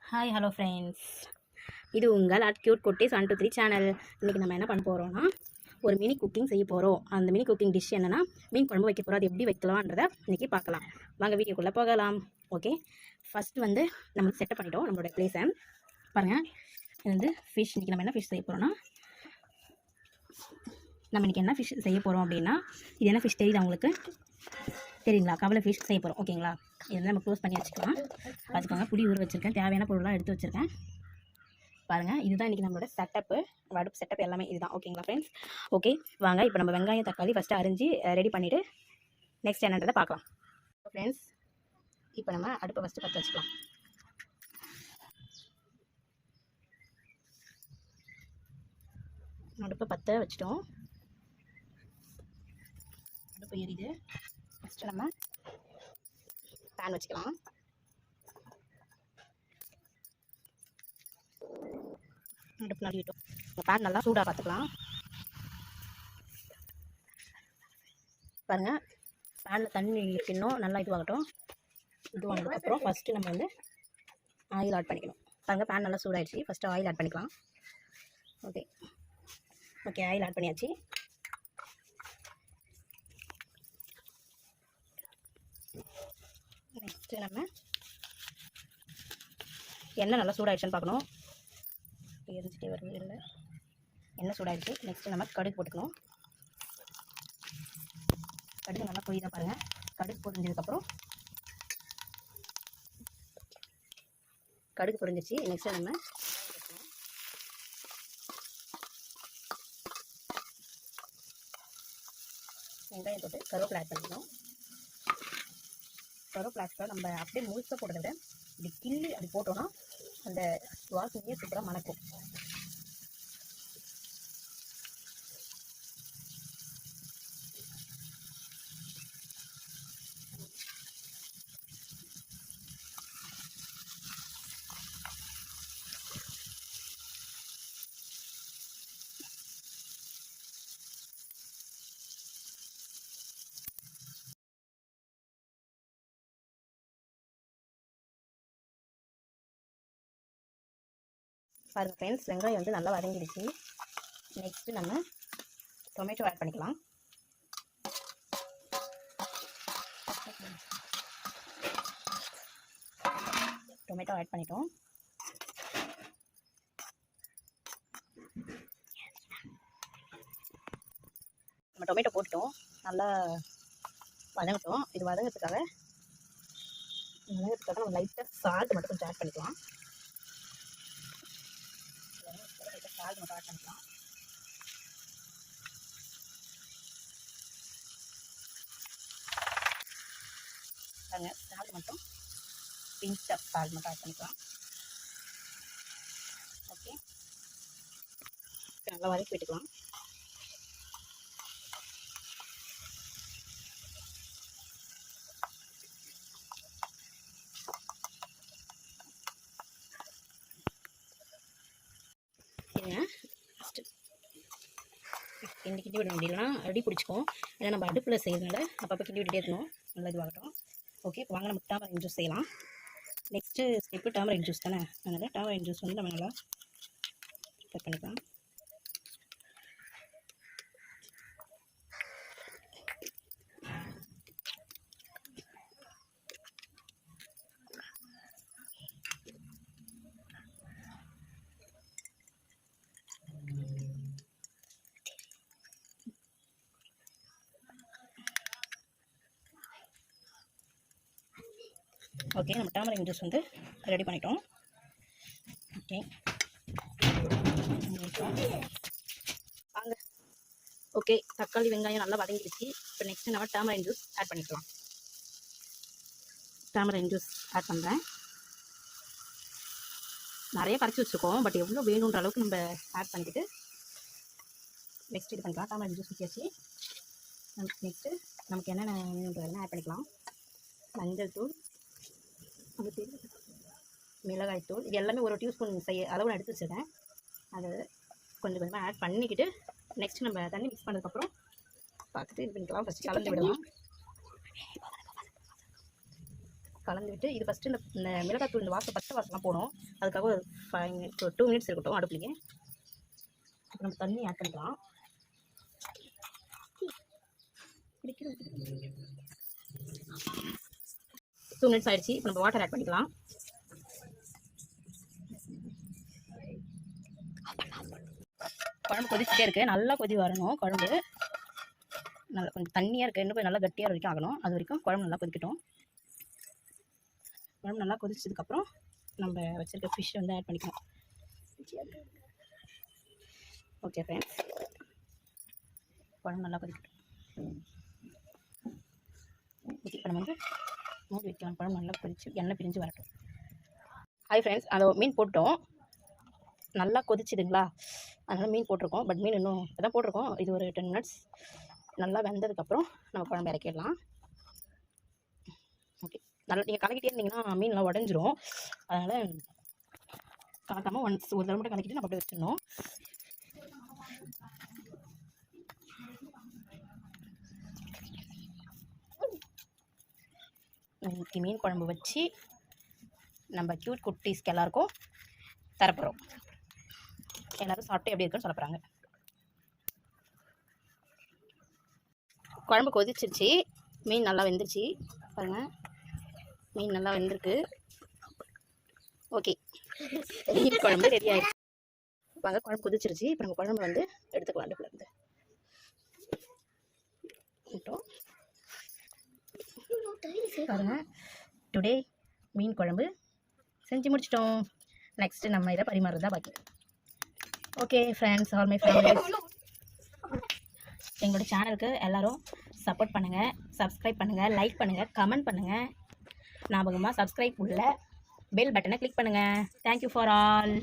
Hi hello friends, இது உங்கள் cute குட்டீஸ் 1 2 3 சேனல். இன்றைக்கி நம்ம என்ன பண்ண போகிறோம்னா, ஒரு மினி குக்கிங் செய்ய போகிறோம். அந்த மினி குக்கிங் டிஷ் என்னென்னா, மீன் குழம்பு வைக்க போகிறோம். அது எப்படி வைக்கலான்றதை இன்றைக்கி பார்க்கலாம். வாங்க வீடியோக்குள்ளே போகலாம். ஓகே, ஃபஸ்ட்டு நம்ம செட்டப் பண்ணிட்டோம் நம்மளோட ப்ளேஸை. பாருங்கள், இது ஃபிஷ். இன்றைக்கி நம்ம என்ன ஃபிஷ் செய்ய போகிறோம்னா, நம்ம இன்றைக்கி என்ன ஃபிஷ் செய்ய போகிறோம் அப்படின்னா, இது என்ன ஃபிஷ் தெரியுது அவங்களுக்கு? சரிங்களா? கவலை ஃபிஷ் செய்ய போகிறோம். ஓகேங்களா? இதெல்லாம் நம்ம க்ளோஸ் பண்ணி வச்சுக்கலாம். பார்த்துக்கோங்க, புளி ஊற வச்சுருக்கேன், தேவையான பொருளாக எடுத்து வச்சுருக்கேன். பாருங்கள், இதுதான் இன்றைக்கி நம்மளோட செட்டப்பு, அடுப்பு செட்டப் எல்லாமே இதுதான். ஓகேங்களா ஃப்ரெண்ட்ஸ்? ஓகே, வாங்க இப்போ நம்ம வெங்காயம் தக்காளி ஃபஸ்ட்டு அரிஞ்சு ரெடி பண்ணிவிட்டு நெக்ஸ்ட் என்னன்றதை பார்க்கலாம். ஃப்ரெண்ட்ஸ், இப்போ நம்ம அடுப்பை ஃபஸ்ட்டு பற்ற வச்சுக்கலாம். அடுப்பை பற்ற வச்சுட்டோம். அடுப்பு எரியுது. ஃபஸ்ட்டு நம்ம பேன் வச்சுக்கலாம். அடுப்பு நடிட்டோம். பேன் நல்லா சூடாக பார்த்துக்கலாம். பாருங்கள், பேனில் தண்ணி இருக்கணும், நல்லா இதுவாகட்டும். இதுவானதுக்கப்புறம் ஃபஸ்ட்டு நம்ம ஆயில் ஆட் பண்ணிக்கணும். பாருங்கள், பேன் நல்லா சூடாகிடுச்சு. ஃபஸ்ட்டு ஆயில் ஆட் பண்ணிக்கலாம். ஓகே ஓகே ஆயில் ஆட் பண்ணியாச்சு. நெக்ஸ்ட்டு நம்ம எண்ணெய் நல்லா சூடாகிடுச்சுன்னு பார்க்கணும். எரிஞ்சிட்டே வருது, இல்லை எண்ணெய் சூடாகிடுச்சு. நெக்ஸ்ட்டு நம்ம கடுகு போட்டுக்கணும். கடுகு நல்லா பொரியுதா பாருங்கள். கடுகு பொரிஞ்சதுக்கப்புறம் கடுகு பொரிஞ்சிச்சு. நெக்ஸ்ட்டு நம்ம வெங்காயம் போட்டு கருவேப்பிலை ஆட் பண்ணிக்கணும். கருவேப்பிலை நம்ம அப்படியே முழுசாக போடுறத விட இப்படி கிள்ளி அப்படி போட்டோன்னா அந்த வாசனையே சூப்பராக மணக்கும். பாருங்கள் ஃப்ரெண்ட்ஸ், வெங்காயம் நல்லா வதங்கிடுச்சு. நெக்ஸ்ட்டு நம்ம டொமேட்டோ ஆட் பண்ணிக்கலாம். டொமேட்டோ ஆட் பண்ணிட்டோம். நம்ம டொமேட்டோ போட்டோம், நல்லா வதங்கட்டும். இது வதங்கிறதுக்காக நம்ம லைட்டாக சால்ட் மட்டும் கொஞ்சம் ஆட் பண்ணிக்கலாம். சால்ட் மட்டும் ஆட் பண்ணிக்கலாம். சால்ட் மட்டும் பிஞ்ச் அப் சால்ட் மட்டும் ஆட் பண்ணிக்கலாம். ஓகே, நல்லா வதக்கி விட்டுக்கலாம். கிண்டி விட முடியலன்னா அடி பிடிச்சிக்கும். ஏன்னா நம்ம அடுப்பில் செய்யறதுனால அப்பப்போ கிண்டி விட்டுட்டே இருக்கணும். நல்லா இதுவாகட்டும். ஓகே, இப்போ வாங்க நம்ம டர்மரிக் ஜூஸ் செய்யலாம். நெக்ஸ்ட்டு ஸ்டெப்பு டர்மரிக் ஜூஸ் தானே, அதனால் டர்மரிக் ஜூஸ் நம்ம நல்லா ப்ரிப்பேர் பண்ணிக்கலாம். ஓகே, நம்ம டர்மரிக் ஜூஸ் ரெடி பண்ணிட்டோம். ஓகே வாங்க. ஓகே, தக்காளி வெங்காயம் நல்லா வதங்கிடுச்சு. இப்போ நெக்ஸ்ட்டு நம்ம டர்மரிக் ஜூஸ் ஆட் பண்ணிக்கலாம். டர்மரிக் ஜூஸ் ஆட் பண்ணுறேன். நிறைய கரைச்சி வச்சுருக்கோம், பட் எவ்வளோ வேணுன்ற அளவுக்கு நம்ம ஆட் பண்ணிக்கிட்டு நெக்ஸ்ட் இது பண்ணிக்கலாம். டர்மரிக் ஜூஸ் ஊற்றியாச்சு. நெக்ஸ்ட்டு நமக்கு என்னென்ன வேணுன்றதெல்லாம் ஆட் பண்ணிக்கலாம். மஞ்சள் தூள், மிளகாய் தூள், இது எல்லாமே ஒரு டீஸ்பூன் அளவு நான் எடுத்து வச்சுருக்கேன். அதை கொஞ்சம் கொஞ்சமாக ஆட் பண்ணிக்கிட்டு நெக்ஸ்ட் நம்ம தண்ணி மிக்ஸ் பண்ணதுக்கப்புறம் பார்த்துட்டு இது பண்ணிக்கலாம். ஃபஸ்ட்டு கலந்து விடலாம். கலந்து விட்டு இது ஃபஸ்ட்டு இந்த மிளகாத்தூள் இந்த வாசம் பச்சை வாசம்லாம் போடும். அதுக்காக ஒரு 2 மினிட்ஸ் இருக்கட்டும் அடுப்புலேயே. இப்போ நம்ம தண்ணி ஆட் பண்ணிக்கலாம். 2 மினிட்ஸ் ஆயிடுச்சு. இப்போ நம்ம வாட்டர் ஆட் பண்ணிக்கலாம். குழம்பு கொதிச்சுட்டே இருக்குது. நல்லா கொதி வரணும். குழம்பு நல்லா கொஞ்சம் தண்ணியாக இருக்குது. இன்னும் கொஞ்சம் நல்லா கட்டியாக வரைக்கும் ஆகணும். அது வரைக்கும் குழம்பு நல்லா கொதிக்கட்டும். குழம்பு நல்லா கொதிச்சதுக்கப்புறம் நம்ம வச்சுருக்க ஃபிஷ் வந்து ஆட் பண்ணிக்கலாம். ஓகே ஃப்ரெண்ட்ஸ், குழம்பு நல்லா கொதிக்கட்டும். ஓகே, இப்போ நம்ம வந்து மூடி வைக்கலாம். குழம்பு நல்லா கொதிச்சு எண்ணெய் பிரிஞ்சு வரட்டும். ஹாய் ஃப்ரெண்ட்ஸ், அதை மீன் போட்டோம். நல்லா கொதிச்சுதுங்களா, அதனால் மீன் போட்டிருக்கோம். பட் மீன் இன்னும் இப்போ தான் போட்டிருக்கோம். இது ஒரு 10 மினிட்ஸ் நல்லா வெந்ததுக்கப்புறம் நம்ம குழம்பு இறக்கிடலாம். ஓகே, நல்லா நீங்கள் கலக்கிட்டே இருந்தீங்கன்னா மீன்லாம் உடஞ்சிரும். அதனால் கலக்காமல் ஒரு தடவை மட்டும் கலக்கிட்டு நம்ம அப்படியே வச்சிடணும். இன்னைக்கு மீன் குழம்பு வச்சு நம்ம க்யூட் குட்டீஸ்க்கு எல்லாருக்கும் தரப்போகிறோம். எல்லோரும் சாப்பிட்டு எப்படி இருக்குன்னு சொல்ல போகிறாங்க. குழம்பு கொதிச்சிருச்சு. மீன் நல்லா வெந்துருச்சு பாருங்கள். மீன் நல்லா வெந்திருக்கு. ஓகே, மீன் குழம்பு ரெடி ஆகிடுச்சு. வாங்க, குழம்பு கொதிச்சிருச்சு. இப்போ நம்ம குழம்பு வந்து எடுத்துக்கலாம் அடுப்பில் இருந்து. பாருங்கள், டுடே மீன் குழம்பு செஞ்சு முடிச்சிட்டோம். நெக்ஸ்ட்டு நம்ம இதை பரிமாறுறதா பாக்கி. Okay friends, all my families, எங்களோட சேனலுக்கு எல்லோரும் சப்போர்ட் பண்ணுங்கள், சப்ஸ்கிரைப் பண்ணுங்கள், லைக் பண்ணுங்கள், கமெண்ட் பண்ணுங்கள். ஞாபகமாக சப்ஸ்கிரைப் உள்ள பெல் பட்டனை கிளிக் பண்ணுங்கள். Thank you for all.